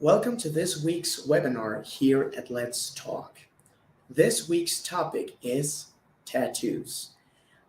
Welcome to this week's webinar here at Let's Talk. This week's topic is tattoos.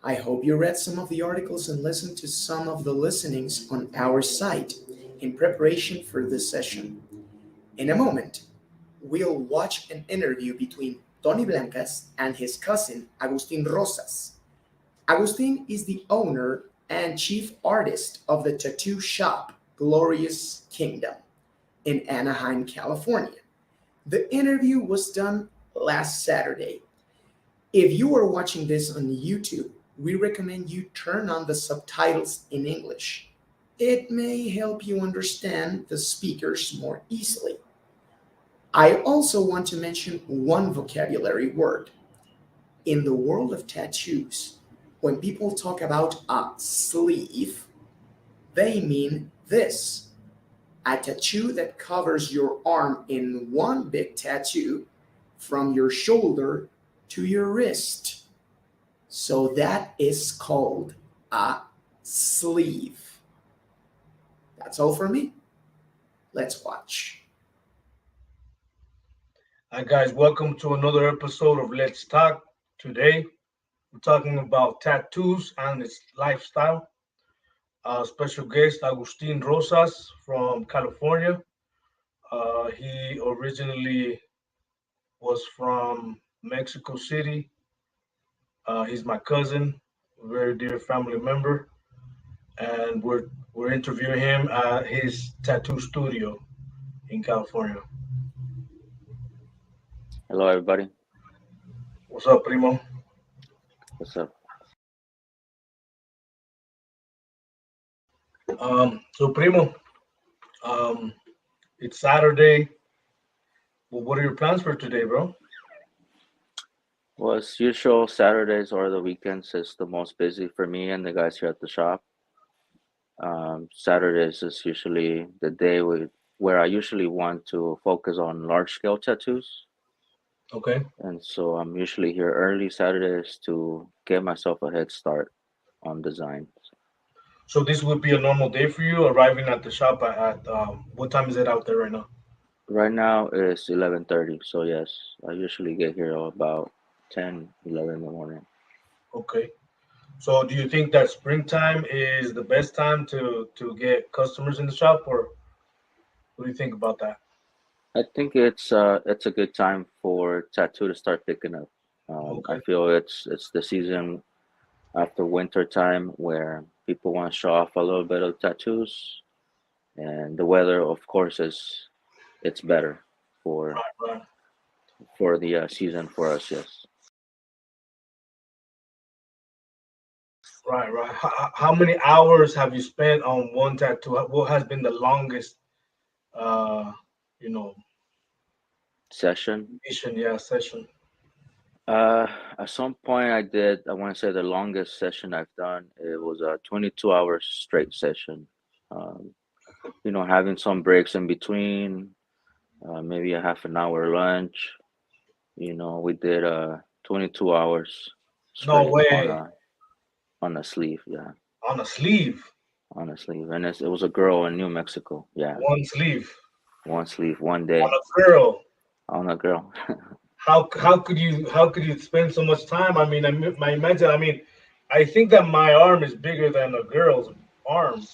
I hope you read some of the articles and listened to some of the listenings on our site in preparation for this session. In a moment, we'll watch an interview between Tony Blancas and his cousin Agustin Rosas. Agustin is the owner and chief artist of the tattoo shop Glorious Kingdom in Anaheim, California. The interview was done last Saturday. If you are watching this on YouTube, we recommend you turn on the subtitles in English. It may help you understand the speakers more easily. I also want to mention one vocabulary word. In the world of tattoos, when people talk about a sleeve, they mean this: a tattoo that covers your arm in one big tattoo from your shoulder to your wrist. So that is called a sleeve. That's all for me. Let's watch. Hi guys, welcome to another episode of Let's Talk. Today, we're talking about tattoos and its lifestyle. Our special guest, Agustin Rosas from California. He originally was from Mexico City. He's my cousin, a very dear family member, and we're interviewing him at his tattoo studio in California. Hello, everybody. What's up, primo? What's up? So primo, um, it's Saturday. Well, what are your plans for today, bro? Well, as usual, Saturdays or the weekends is the most busy for me and the guys here at the shop. Saturdays is usually the day where I usually want to focus on large scale tattoos. Okay. And so I'm usually here early Saturdays to get myself a head start on design. So this would be a normal day for you, arriving at the shop at what time is it out there right now? Right now it's 11:30, so yes, I usually get here about 10, 11 in the morning. Okay. So do you think that springtime is the best time to get customers in the shop, or what do you think about that? I think it's a good time for tattoo to start picking up. I Okay. feel it's the season after winter time where people want to show off a little bit of tattoos, and the weather, of course, is it's better for Right. for the season for us. Yes. Right. How many hours have you spent on one tattoo? What has been the longest, uh, you know, Session. session? Uh, at some point I want to say the longest session I've done, it was a 22 hours straight session. Um, having some breaks in between, maybe a half an hour lunch. We did 22 hours No straight on way. a sleeve, yeah, On a sleeve. on a sleeve, and it was a girl in New Mexico, yeah, One sleeve. one sleeve, one On day a girl. on a girl. How could you spend so much time? I mean, I imagine. I mean, I think that my arm is bigger than a girl's arm,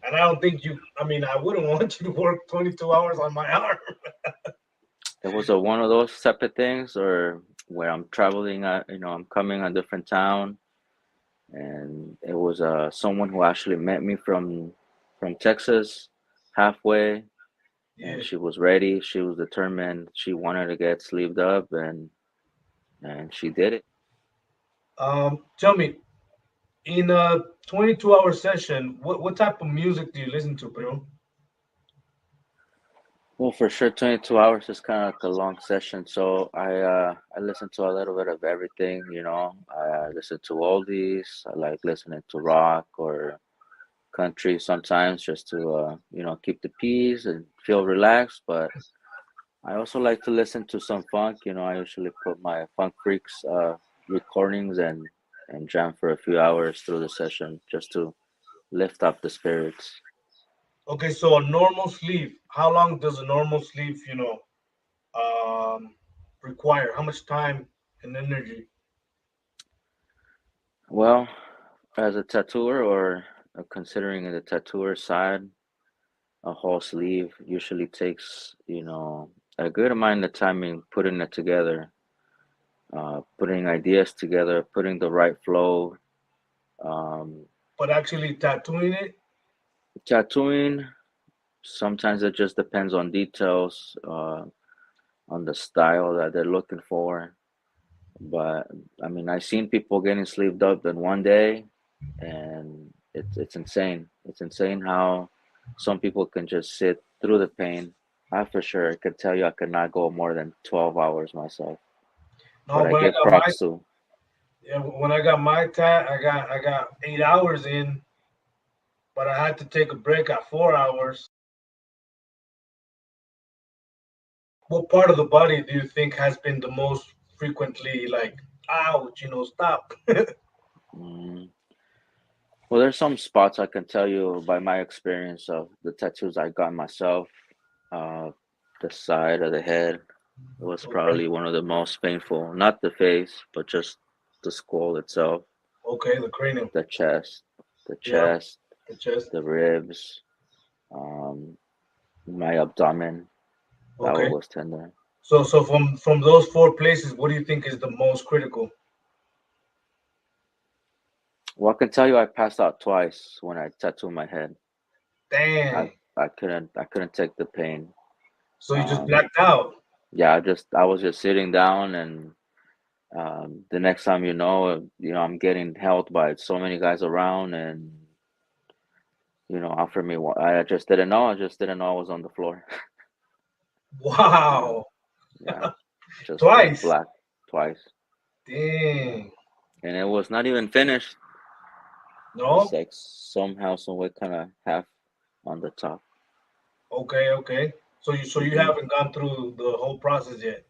and I don't think you. I mean, I wouldn't want you to work 22 hours on my arm. It was a one of those type of things, or where I'm traveling, I'm coming a different town, and it was someone who actually met me from Texas halfway, and Yeah. she was ready, she was determined, she wanted to get sleeved up, and she did it. Tell me, in a 22-hour session, what type of music do you listen to, bro? Well, for sure, 22 hours is kind of like a long session, so I listen to a little bit of everything. I listen to oldies. I like listening to rock or country sometimes, just to keep the peace and feel relaxed. But I also like to listen to some funk. I usually put my Funk Freaks recordings and jam for a few hours through the session just to lift up the spirits. Okay, so a normal sleeve. How long does a normal sleeve, um, require? How much time and energy? Well, as a tattooer or considering the tattooer side, a whole sleeve usually takes, a good amount of time in putting it together, putting ideas together, putting the right flow. Um, But actually tattooing it? Tattooing, sometimes it just depends on details, on the style that they're looking for. But I mean, I've seen people getting sleeved up in one day, and it's insane. It's insane how some people can just sit through the pain. I for sure could tell you I could not go more than 12 hours myself. No, But I when I give got my props to. yeah, when I got my tat, I got 8 hours in, but I had to take a break at 4 hours. What part of the body do you think has been the most frequently like, ouch, stop? Mm, well, there's some spots I can tell you by my experience of the tattoos I got myself. Uh, the side of the head was Okay, probably one of the most painful. Not the face, but just the skull itself, okay, the cranium. the chest, the Yeah, chest, the chest. the ribs, um, my abdomen. That one Okay. was tender. So from those four places, what do you think is the most critical? Well, I can tell you, I passed out twice when I tattooed my head. I Dang. I couldn't take the pain. So you just Um, blacked out. yeah, I was just sitting down, and the next time I'm getting held by so many guys around, and offer me what I just didn't know. I just didn't know I was on the floor. Yeah, Wow. yeah, just went Twice. black twice. Yeah, Dang. and it was not even finished. It's No? like somehow, some way, kind of half on the top. Okay, okay. So you Hmm. haven't gone through the whole process yet.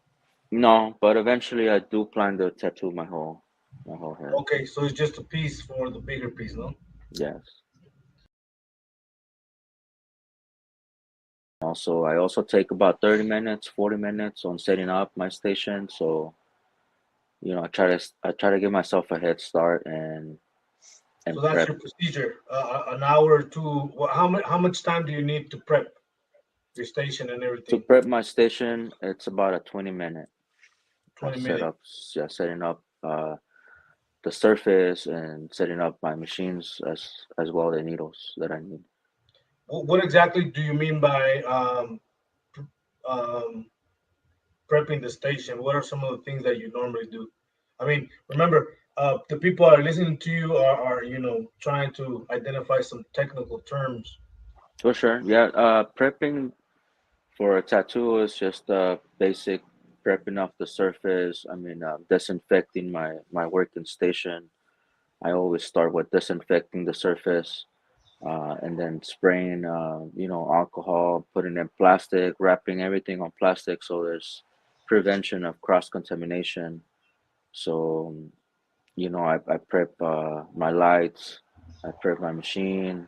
No, but eventually I do plan to tattoo my whole head. Okay, so it's just a piece for the bigger piece, no? Yes. Also, I also take about 30 minutes, 40 minutes on setting up my station. So, I try to give myself a head start So and that's prep. your procedure. An hour or two. How much time do you need to prep your station and To everything? prep my station, it's about a 20-minute 20 minutes. setup. Yeah, setting up the surface and setting up my machines as well, the needles that I need. What exactly do you mean by um, prepping the station? What are some of the things that you normally do? I mean, remember, the people that are listening to you are trying to identify some technical terms. For sure. Yeah, prepping for a tattoo is just basic prepping off the surface. I mean, disinfecting my working station. I always start with disinfecting the surface, and then spraying, alcohol, putting in plastic, wrapping everything on plastic so there's prevention of cross contamination. So, I prep my lights, I prep my machine.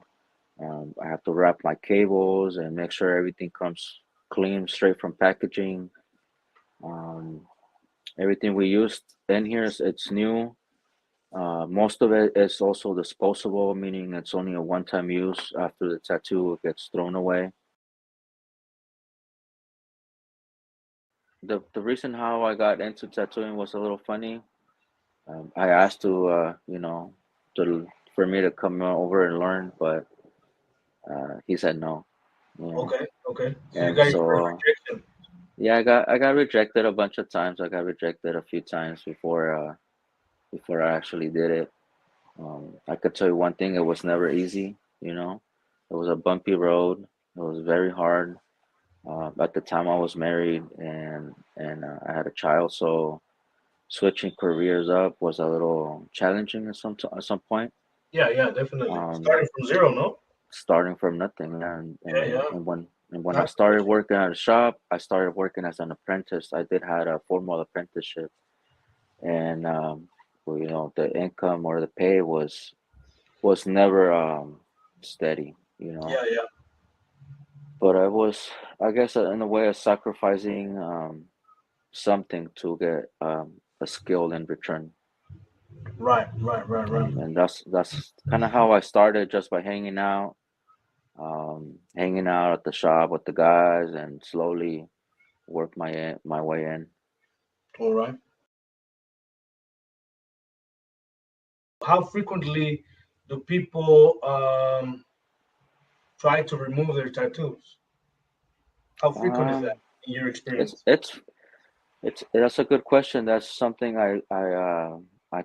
I have to wrap my cables and make sure everything comes clean, straight from packaging. Um, Everything we used in here it's new. Most of it is also disposable, meaning it's only a one-time use. After the tattoo, it gets thrown away. The reason how I got into tattooing was a little funny. I asked for me to come over and learn, but he said no. Yeah, Okay, okay. So you and got your first so rejection. yeah, I got rejected a bunch of times. I got rejected a few times before I actually did it. I could tell you one thing: it was never easy. It was a bumpy road. It was very hard. At the time, I was married and I had a child, so switching careers up was a little challenging at some point. Yeah, yeah, definitely. Um, Starting from zero, no? Starting from nothing, and Yeah, and yeah. and when I Not started working at a shop, I started working as an apprentice. I did had a formal apprenticeship, and well, the income or the pay was never steady. yeah, yeah. but I was, I guess, in a way of sacrificing something to get a skill in return. Right, right, right, right. And that's kind of how I started, just by hanging out at the shop with the guys, and slowly work my way in. All right. How frequently do people try to remove their tattoos? How frequent is that Um, in your it's experience? it's it's that's a good question. That's something I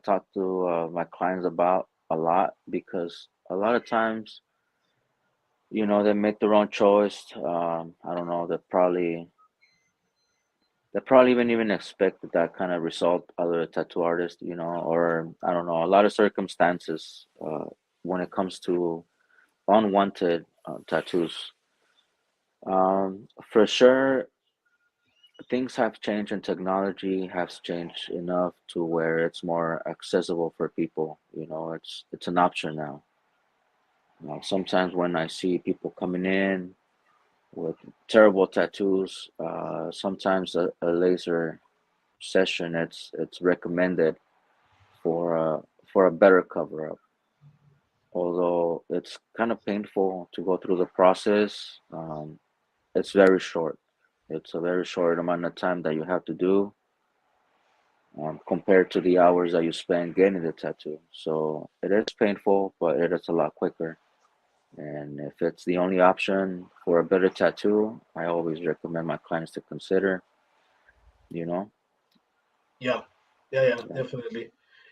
talk to my clients about a lot, because a lot of times, they make their own choice. I don't know. They probably even expect that kind of result out of a tattoo artist, or I don't know. A lot of circumstances when it comes to unwanted tattoos. For sure, things have changed, and technology has changed enough to where it's more accessible for people. It's an option now. Sometimes when I see people coming in with terrible tattoos, sometimes a laser session, it's recommended for a better cover up. Although it's kind of painful to go through the process, it's very short. It's a very short amount of time that you have to do, compared to the hours that you spend getting the tattoo. So it is painful, but it is a lot quicker. And if it's the only option for a better tattoo, I always recommend my clients to consider, you know? Yeah, yeah, yeah, Yeah. definitely.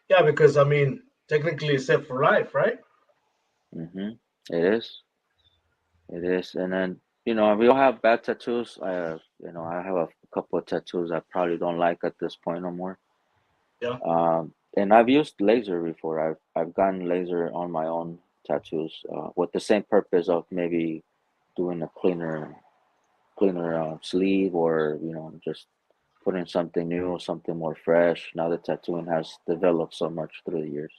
Yeah, because I mean, technically, it's set for life, right? Mm-hmm. It is. It is. And then, we all have bad tattoos. I have a couple of tattoos I probably don't like at this point no more. Yeah. And I've used laser before. I've gotten laser on my own tattoos, with the same purpose of maybe doing a cleaner sleeve, or just putting something new, something more fresh. Now the tattooing has developed so much through the years.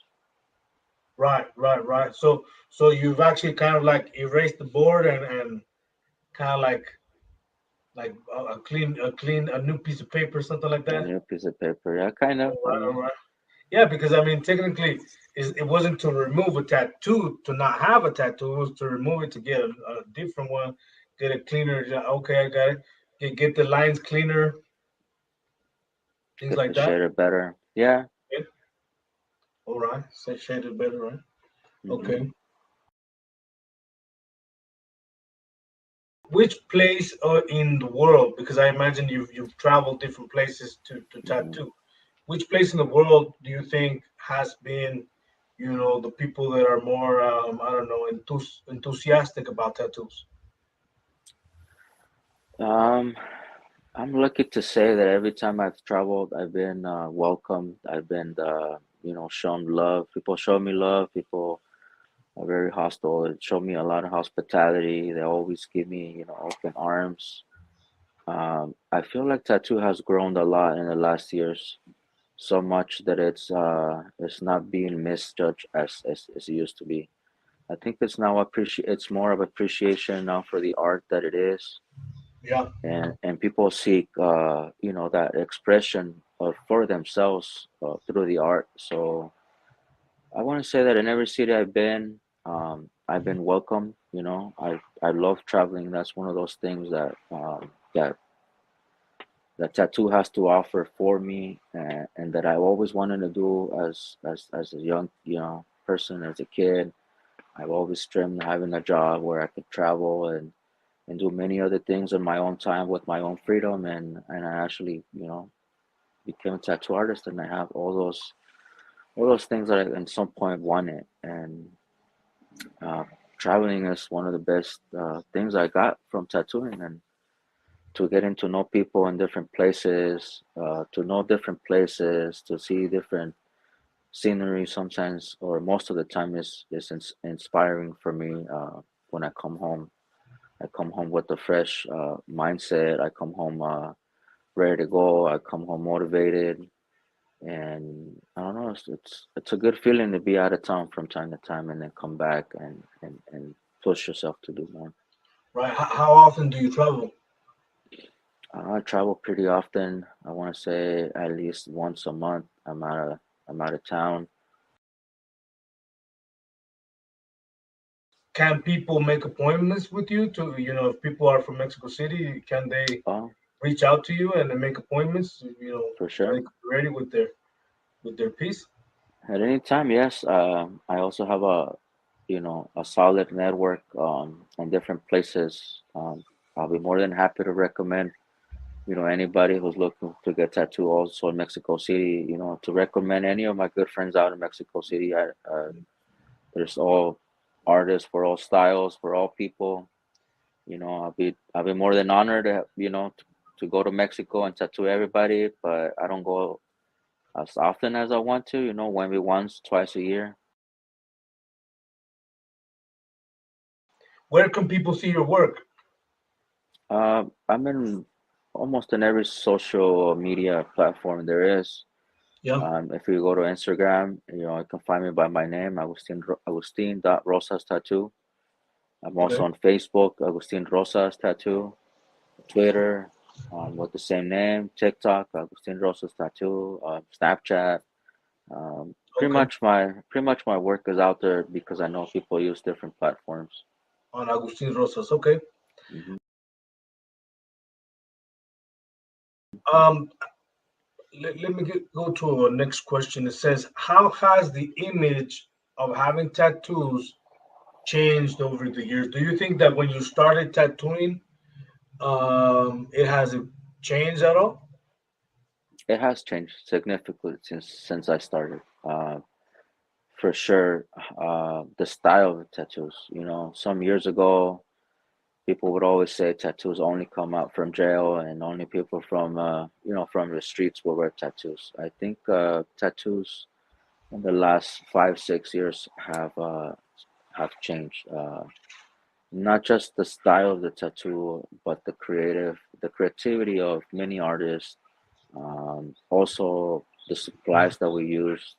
Right, right, right. So you've actually kind of like erased the board and kind of like a new piece of paper, something like A that. new piece of paper, yeah, kind of. All right, all right. Yeah, because I mean, technically, it wasn't to remove a tattoo to not have a tattoo. It was to remove it to get a different one, get a cleaner. Okay, I got it. Get the lines cleaner, things Get like the that. shader better. Yeah. Yeah. All right, say shaded better, right? Hmm. Okay. Which place in the world? Because I imagine you've traveled different places to Hmm. tattoo. Which place in the world do you think has been, the people that are more, I don't know, enthusiastic about tattoos? Um, I'm lucky to say that every time I've traveled, I've been welcomed. I've been, shown love. People show me love. People are very hostile. They show me a lot of hospitality. They always give me, open arms. I feel like tattoo has grown a lot in the last years, so much that it's not being misjudged as it used to be. I think it's more of appreciation now for the art that it is, Yeah. and people seek that expression for themselves through the art. So I want to say that in every city I've been welcome. I love traveling. That's one of those things that tattoo has to offer for me, and that I always wanted to do as a young person, as a kid. I've always dreamed of having a job where I could travel and do many other things in my own time with my own freedom, and I actually became a tattoo artist, and I have all those things that I at some point wanted. And uh, traveling is one of the best things I got from tattooing, and to getting to know people in different places, to see different scenery sometimes, or most of the time, is inspiring for me. When I come home, I come home with a fresh mindset. I come home ready to go. I come home motivated, and I don't know. It's a good feeling to be out of town from time to time, and then come back and push yourself to do more. Right. How often do you travel? I travel pretty often. I want to say at least once a month. I'm out of town. Can people make appointments with you to, if people are from Mexico City, can they Oh, reach out to you and then make appointments, for so they sure. can be ready with their piece? At any time, yes. I also have a solid network in different places. I'll be more than happy to recommend, anybody who's looking to get tattooed also in Mexico City, to recommend any of my good friends out in Mexico City. There's all artists for all styles, for all people. I'll be more than honored to go to Mexico and tattoo everybody, but I don't go as often as I want to, maybe once, twice a year. Where can people see your work? I'm in almost in every social media platform there is. Yeah. If you go to Instagram, you can find me by my name, Agustin.Rosas Tattoo. I'm Okay. also on Facebook, Agustin Rosas Tattoo, Twitter, with the same name, TikTok, Agustin Rosas Tattoo, Snapchat. Okay. Pretty much my work is out there because I know people use different platforms. On Agustin Rosas. Okay. Hmm. Um, let me go to a next question. It says, how has the image of having tattoos changed over the years? Do you think that when you started tattooing, it hasn't changed at all? It has changed significantly since I started. For sure, the style of the tattoos. Some years ago, people would always say tattoos only come out from jail, and only people from the streets will wear tattoos. I think tattoos in the last 5 6 years have changed. Not just the style of the tattoo, but the creativity of many artists. Also, the supplies that we use,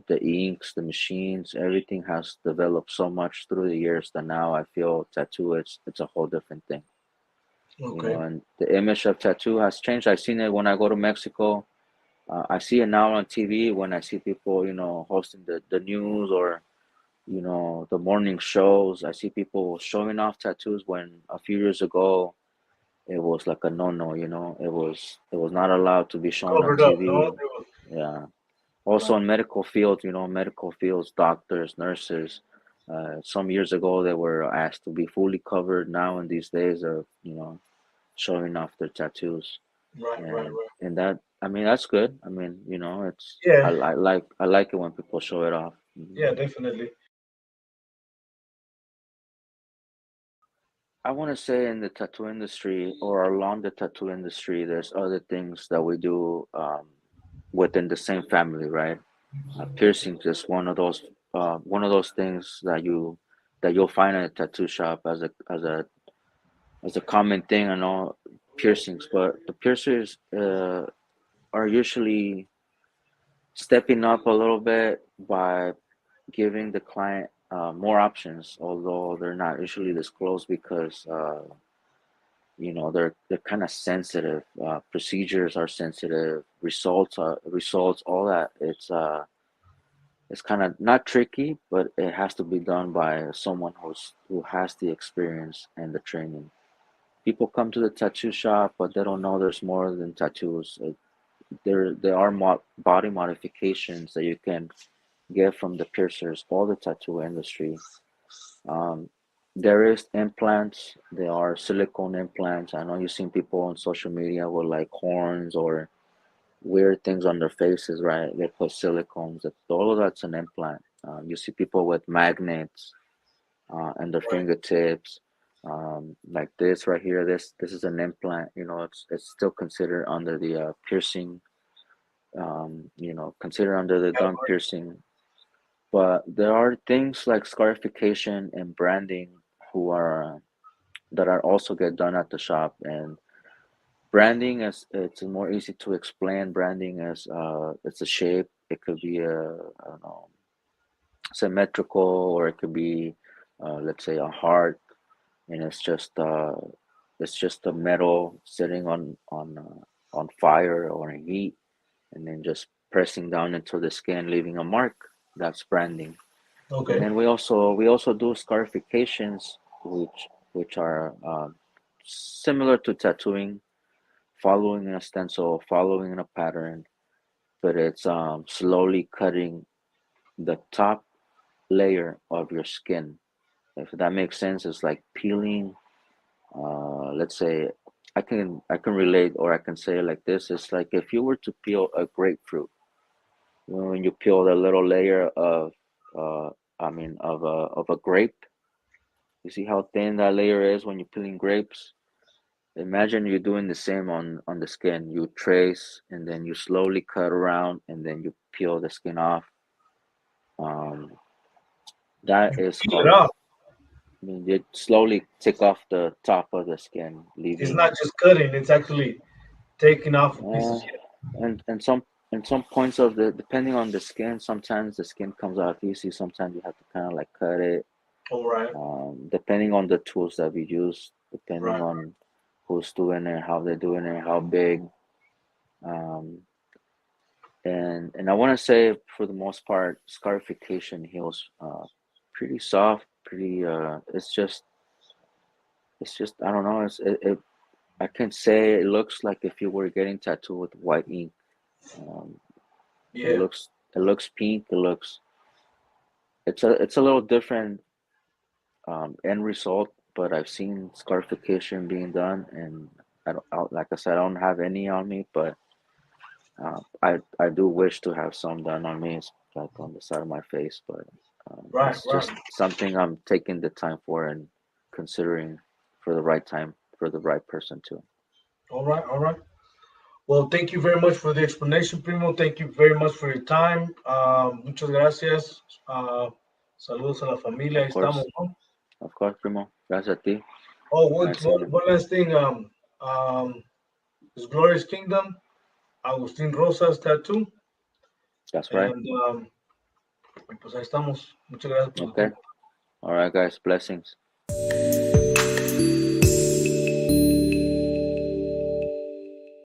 the inks, the machines, everything has developed so much through the years that now I feel tattoo it's a whole different thing. Okay. And the image of tattoo has changed. I've seen it when I go to Mexico. I see it now on TV when I see people, hosting the news or the morning shows. I see people showing off tattoos when a few years ago it was like a no-no. It was not allowed to be shown on Covered up, no? TV. Yeah. Also Right. in medical fields, medical fields, doctors, nurses. Some years ago, they were asked to be fully covered. Now, in these days, of showing off their tattoos, Right, right, and right. I mean, that's good. I mean, it's Yeah, I like it when people show it off. Mhm. yeah, definitely. I want to say in the tattoo industry or along the tattoo industry, there's other things that we do within the same family, right? Piercing is one of those things that you'll find in a tattoo shop as a common thing. I know piercings, but the piercers are usually stepping up a little bit by giving the client more options, although they're not usually disclosed because they're kind of sensitive. Procedures are sensitive. Results. All that. It's kind of not tricky, but it has to be done by someone who has the experience and the training. People come to the tattoo shop, but they don't know there's more than tattoos. There are body modifications that you can get from the piercers or the tattoo industry. Um, there is implants. There are silicone implants. I know you've seen people on social media with like horns or weird things on their faces, right? They put silicones. All of that's an implant. You see people with magnets and their Right. fingertips, like this right here. This is an implant. It's still considered under the piercing. Considered under the gun piercing. But there are things like scarification and branding who are that are also get done at the shop. And branding is it's more easy to explain. Branding is it's a shape. It could be I don't know, symmetrical, or it could be let's say a heart. and it's just a metal sitting on fire or in heat, and then just pressing down into the skin, leaving a mark. That's branding. And Okay. then we also do scarifications, which are similar to tattooing, following a stencil, following a pattern, but it's slowly cutting the top layer of your skin. If that makes sense, it's like peeling. Let's say I can relate, or I can say it like this: it's like if you were to peel a grapefruit. When you peel the little layer of, uh, of a grape, you see how thin that layer is when you're peeling grapes. Imagine you're doing the same on the skin. You trace and then you slowly cut around and then you peel the skin off. Um, that You is peel it called. off. I mean, you slowly take off the top of the skin, It's leaving. not just cutting; it's actually taking off a piece of Uh, skin. and some points of the depending on the skin, sometimes the skin comes off easy. Sometimes you have to kind of like cut it. All right. Depending on the tools that we use, depending Right. on who's doing it, how they're doing it, how big. Um, and I want to say for the most part, scarification heals pretty soft, pretty. It's just I don't know. I can say it looks like if you were getting tattooed with white ink. Um, it Yeah. looks it looks pink. It's a little different end result, but I've seen scarification being done, and like I said, I don't have any on me, but I do wish to have some done on me, it's like on the side of my face, but Right. it's Right. just something I'm taking the time for and considering for the right time for the right person too. All right. All right. Well, thank you very much for the explanation, Primo. Thank you very much for your time. Muchas gracias. Saludos a la familia. Ahí Of estamos, course, ¿no? of course, primo. Gracias a ti. Oh, one, Nice one, seeing you. one last thing. His Glorious Kingdom, Agustin Rosas Tattoo. That's right. And pues ahí estamos. Muchas gracias por su Okay. tiempo. All right, guys. Blessings.